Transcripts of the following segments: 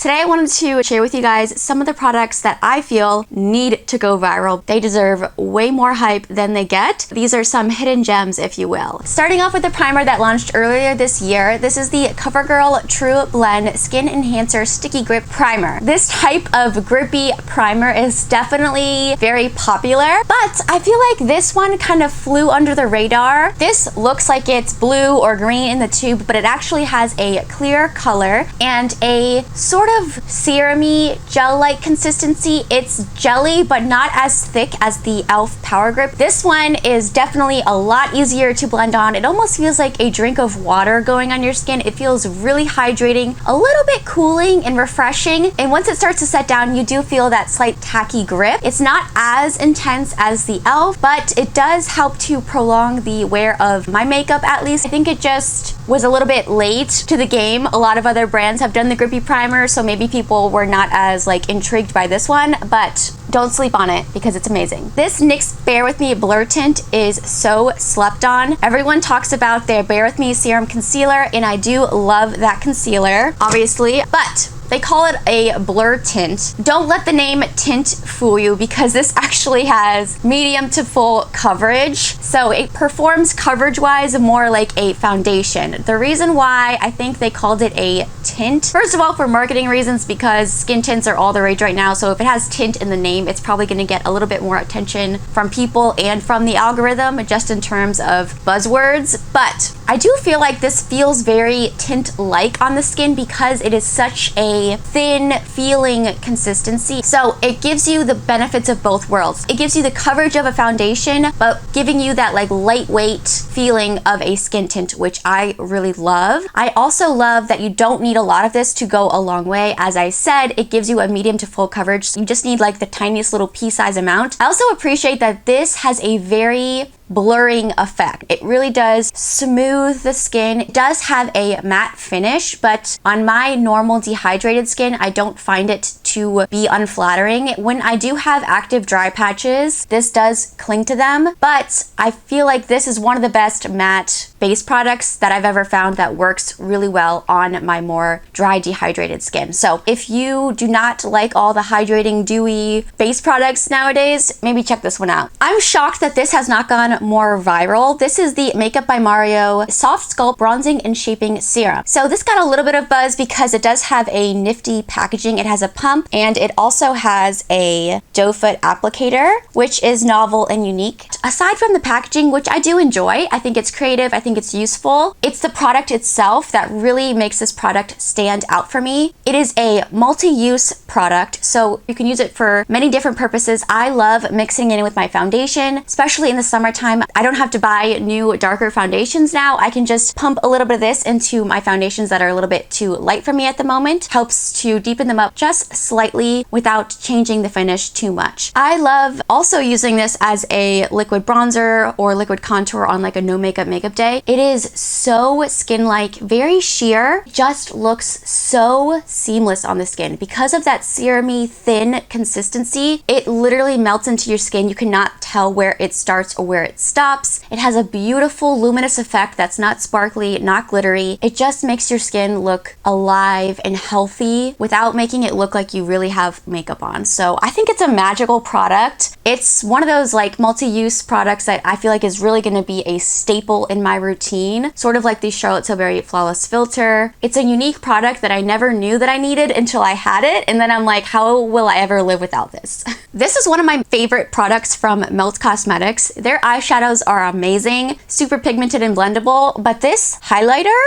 Today I wanted to share with you guys some of the products that I feel need to go viral. They deserve way more hype than they get. These are some hidden gems, if you will. Starting off with the primer that launched earlier this year, this is the CoverGirl True Blend Skin Enhancer Sticky Grip Primer. This type of grippy primer is definitely very popular, but I feel like this one kind of flew under the radar. This looks like it's blue or green in the tube, but it actually has a clear color and a sort of serum-y gel-like consistency. It's jelly, but not as thick as the e.l.f. Power Grip. This one is definitely a lot easier to blend on. It almost feels like a drink of water going on your skin. It feels really hydrating, a little bit cooling and refreshing. And once it starts to set down, you do feel that slight tacky grip. It's not as intense as the e.l.f., but it does help to prolong the wear of my makeup, at least. I think it just was a little bit late to the game. A lot of other brands have done the grippy primer, so maybe people were not as intrigued by this one, but don't sleep on it because it's amazing. This NYX Bare With Me Blur Tint is so slept on. Everyone talks about their Bare With Me Serum Concealer, and I do love that concealer, obviously, but they call it a blur tint. Don't let the name tint fool you because this actually has medium to full coverage. So it performs coverage-wise more like a foundation. The reason why I think they called it a tint, first of all, for marketing reasons, because skin tints are all the rage right now. So if it has tint in the name, it's probably gonna get a little bit more attention from people and from the algorithm, just in terms of buzzwords. But I do feel like this feels very tint-like on the skin because it is such a thin feeling consistency. So it gives you the benefits of both worlds. It gives you the coverage of a foundation, but giving you that lightweight feeling of a skin tint, which I really love. I also love that you don't need a lot of this to go a long way. As I said, it gives you a medium to full coverage. You just need the tiniest little pea-size amount. I also appreciate that this has a very blurring effect. It really does smooth the skin. It does have a matte finish, but on my normal dehydrated skin, I don't find it to be unflattering. When I do have active dry patches, this does cling to them, but I feel like this is one of the best matte base products that I've ever found that works really well on my more dry dehydrated skin. So if you do not like all the hydrating dewy base products nowadays, maybe check this one out. I'm shocked that this has not gone more viral. This is the Makeup by Mario Soft Sculpt Bronzing and Shaping Serum. So this got a little bit of buzz because it does have a nifty packaging. It has a pump and it also has a doe foot applicator, which is novel and unique. Aside from the packaging, which I do enjoy, I think it's creative, I think it's useful, it's the product itself that really makes this product stand out for me. It is a multi-use product, so you can use it for many different purposes. I love mixing it in with my foundation, especially in the summertime. I don't have to buy new darker foundations now. I can just pump a little bit of this into my foundations that are a little bit too light for me at the moment. Helps to deepen them up just slightly without changing the finish too much. I love also using this as a liquid bronzer or liquid contour on a no makeup day. It is so skin-like, very sheer, just looks so seamless on the skin. Because of that serum-y thin consistency, it literally melts into your skin. You cannot tell where it starts or where it stops. It has a beautiful luminous effect that's not sparkly, not glittery. It just makes your skin look alive and healthy without making it look like you really have makeup on. So I think it's a magical product. It's one of those multi-use products that I feel like is really going to be a staple in my routine, sort of like the Charlotte Tilbury Flawless Filter. It's a unique product that I never knew that I needed until I had it, and then I'm like, how will I ever live without this? This is one of my favorite products from Moira Cosmetics. Their eyeshadows are amazing, super pigmented and blendable, but this highlighter,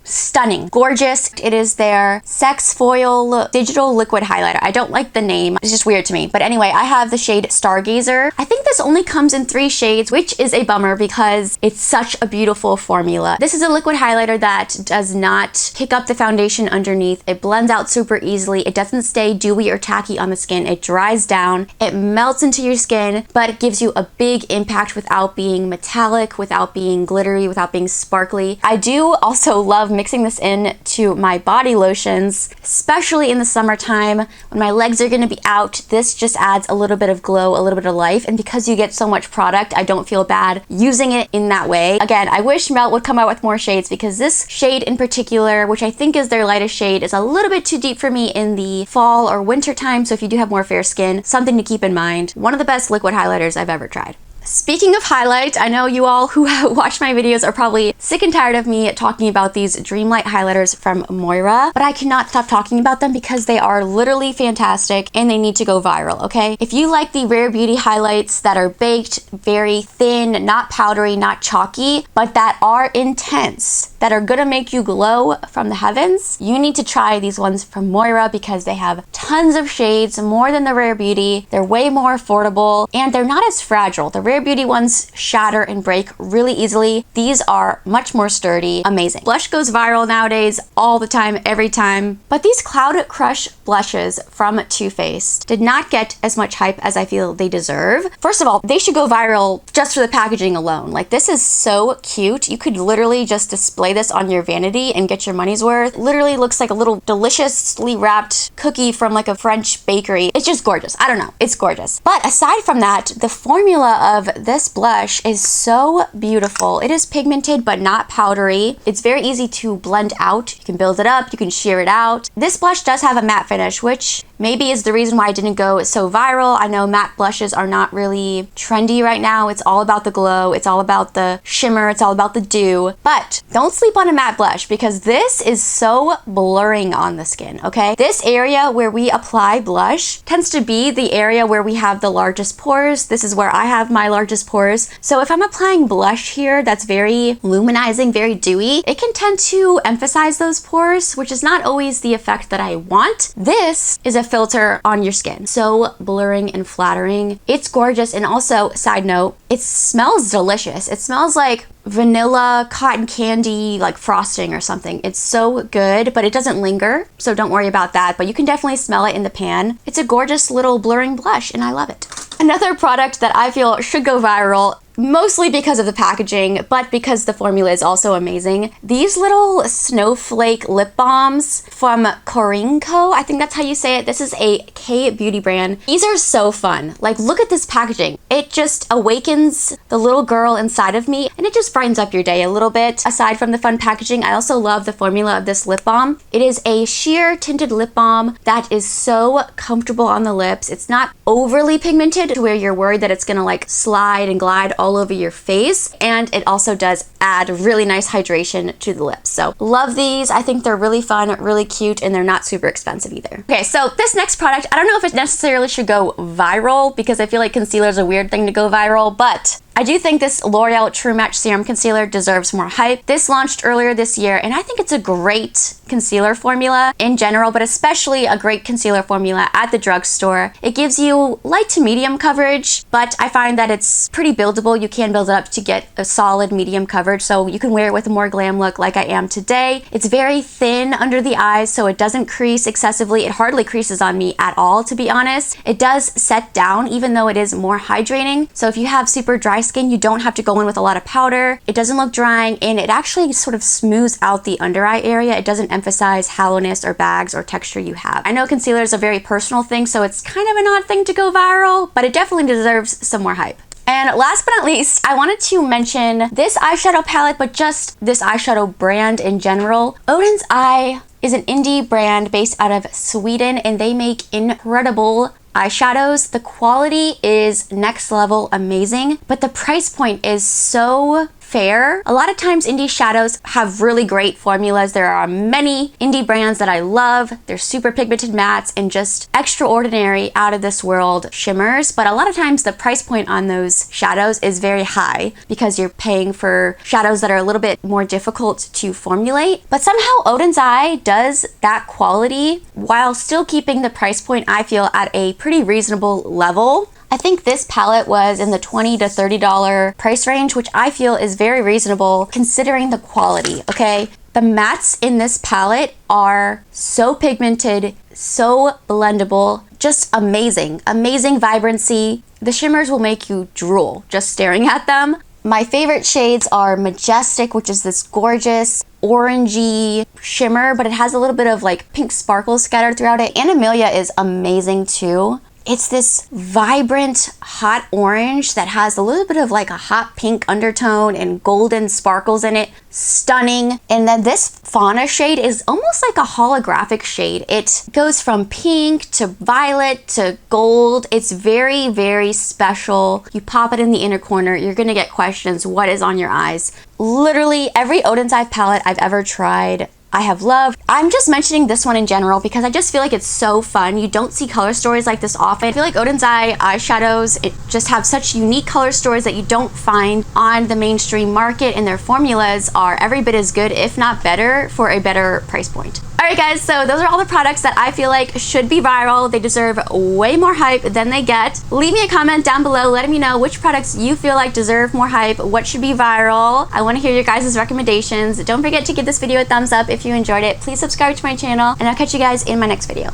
stunning, gorgeous. It is their Sexfoil Digital Liquid Highlighter. I don't like the name, it's just weird to me. But anyway, I have the shade Stargazer. I think this only comes in 3 shades, which is a bummer because it's such a beautiful formula. This is a liquid highlighter that does not kick up the foundation underneath. It blends out super easily. It doesn't stay dewy or tacky on the skin. It dries down, it melts into your skin, but it gives you a big impact without being metallic, without being glittery, without being sparkly. I do also love love mixing this in to my body lotions, especially in the summertime when my legs are gonna be out. This just adds a little bit of glow, a little bit of life, and because you get so much product, I don't feel bad using it in that way. Again, I wish Melt would come out with more shades because this shade in particular, which I think is their lightest shade, is a little bit too deep for me in the fall or winter time. So if you do have more fair skin, something to keep in mind. One of the best liquid highlighters I've ever tried. Speaking of highlight, I know you all who watch my videos are probably sick and tired of me talking about these Dreamlight highlighters from Moira, but I cannot stop talking about them because they are literally fantastic and they need to go viral, okay? If you like the Rare Beauty highlights that are baked, very thin, not powdery, not chalky, but that are intense, that are gonna make you glow from the heavens, you need to try these ones from Moira because they have tons of shades, more than the Rare Beauty. They're way more affordable and they're not as fragile. The Rare Beauty ones shatter and break really easily. These are much more sturdy. Amazing. Blush goes viral nowadays all the time, every time. But these Cloud Crush blushes from Too Faced did not get as much hype as I feel they deserve. First of all, they should go viral just for the packaging alone. Like, this is so cute. You could literally just display this on your vanity and get your money's worth. Literally looks like a little deliciously wrapped cookie from like a French bakery. It's just gorgeous. I don't know. It's gorgeous. But aside from that, the formula of this blush is so beautiful. It is pigmented but not powdery. It's very easy to blend out. You can build it up, you can sheer it out. This blush does have a matte finish, which maybe is the reason why it didn't go so viral. I know matte blushes are not really trendy right now. It's all about the glow, it's all about the shimmer, it's all about the dew. But don't sleep on a matte blush because this is so blurring on the skin, okay? This area where we apply blush tends to be the area where we have the largest pores. This is where I have my largest pores. So if I'm applying blush here that's very luminizing, very dewy, it can tend to emphasize those pores, which is not always the effect that I want. This is a filter on your skin. So blurring and flattering. It's gorgeous. And also, side note, it smells delicious. It smells like vanilla cotton candy, like frosting or something. It's so good, but it doesn't linger, so don't worry about that, but you can definitely smell it in the pan. It's a gorgeous little blurring blush and I love it. Another product that I feel should go viral, mostly because of the packaging, but because the formula is also amazing. These little snowflake lip balms from Coringco, I think that's how you say it. This is a K-beauty brand. These are so fun. Like, look at this packaging. It just awakens the little girl inside of me and it just brightens up your day a little bit. Aside from the fun packaging, I also love the formula of this lip balm. It is a sheer tinted lip balm that is so comfortable on the lips. It's not overly pigmented to where you're worried that it's gonna like slide and glide all over your face, and it also does add really nice hydration to the lips. So love these. I think they're really fun, really cute, and they're not super expensive either. Okay, so this next product, I don't know if it necessarily should go viral because I feel like concealer is a weird thing to go viral, but I do think this L'Oreal True Match Serum Concealer deserves more hype. This launched earlier this year, and I think it's a great concealer formula in general, but especially a great concealer formula at the drugstore. It gives you light to medium coverage, but I find that it's pretty buildable. You can build it up to get a solid medium coverage, so you can wear it with a more glam look like I am today. It's very thin under the eyes, so it doesn't crease excessively. It hardly creases on me at all, to be honest. It does set down, even though it is more hydrating. So if you have super dry skin, you don't have to go in with a lot of powder. It doesn't look drying, and it actually sort of smooths out the under eye area. It doesn't emphasize hollowness or bags or texture you have. I know concealer is a very personal thing, so it's kind of an odd thing to go viral, but it definitely deserves some more hype. And last but not least, I wanted to mention this eyeshadow palette, but just this eyeshadow brand in general. Oden's Eye is an indie brand based out of Sweden, and they make incredible eyeshadows. The quality is next level amazing, but the price point is so fair. A lot of times indie shadows have really great formulas. There are many indie brands that I love. They're super pigmented mattes and just extraordinary, out of this world shimmers, but a lot of times the price point on those shadows is very high because you're paying for shadows that are a little bit more difficult to formulate. But somehow Oden's Eye does that quality while still keeping the price point, I feel, at a pretty reasonable level. I think this palette was in the $20 to $30 price range, which I feel is very reasonable considering the quality, okay? The mattes in this palette are so pigmented, so blendable, just amazing. Amazing vibrancy. The shimmers will make you drool just staring at them. My favorite shades are Majestic, which is this gorgeous orangey shimmer, but it has a little bit of like pink sparkles scattered throughout it. And Amelia is amazing too. It's this vibrant hot orange that has a little bit of like a hot pink undertone and golden sparkles in it. Stunning. And then this Fauna shade is almost like a holographic shade. It goes from pink to violet to gold. It's very, very special. You pop it in the inner corner, you're gonna get questions, what is on your eyes? Literally every Oden's Eye palette I've ever tried, I have loved. I'm just mentioning this one in general because I just feel like it's so fun. You don't see color stories like this often. I feel like Oden's Eye eyeshadows, it just have such unique color stories that you don't find on the mainstream market, and their formulas are every bit as good, if not better, for a better price point. Alright guys, so those are all the products that I feel like should be viral. They deserve way more hype than they get. Leave me a comment down below letting me know which products you feel like deserve more hype, what should be viral. I want to hear your guys' recommendations. Don't forget to give this video a thumbs up if you enjoyed it. Please subscribe to my channel, and I'll catch you guys in my next video.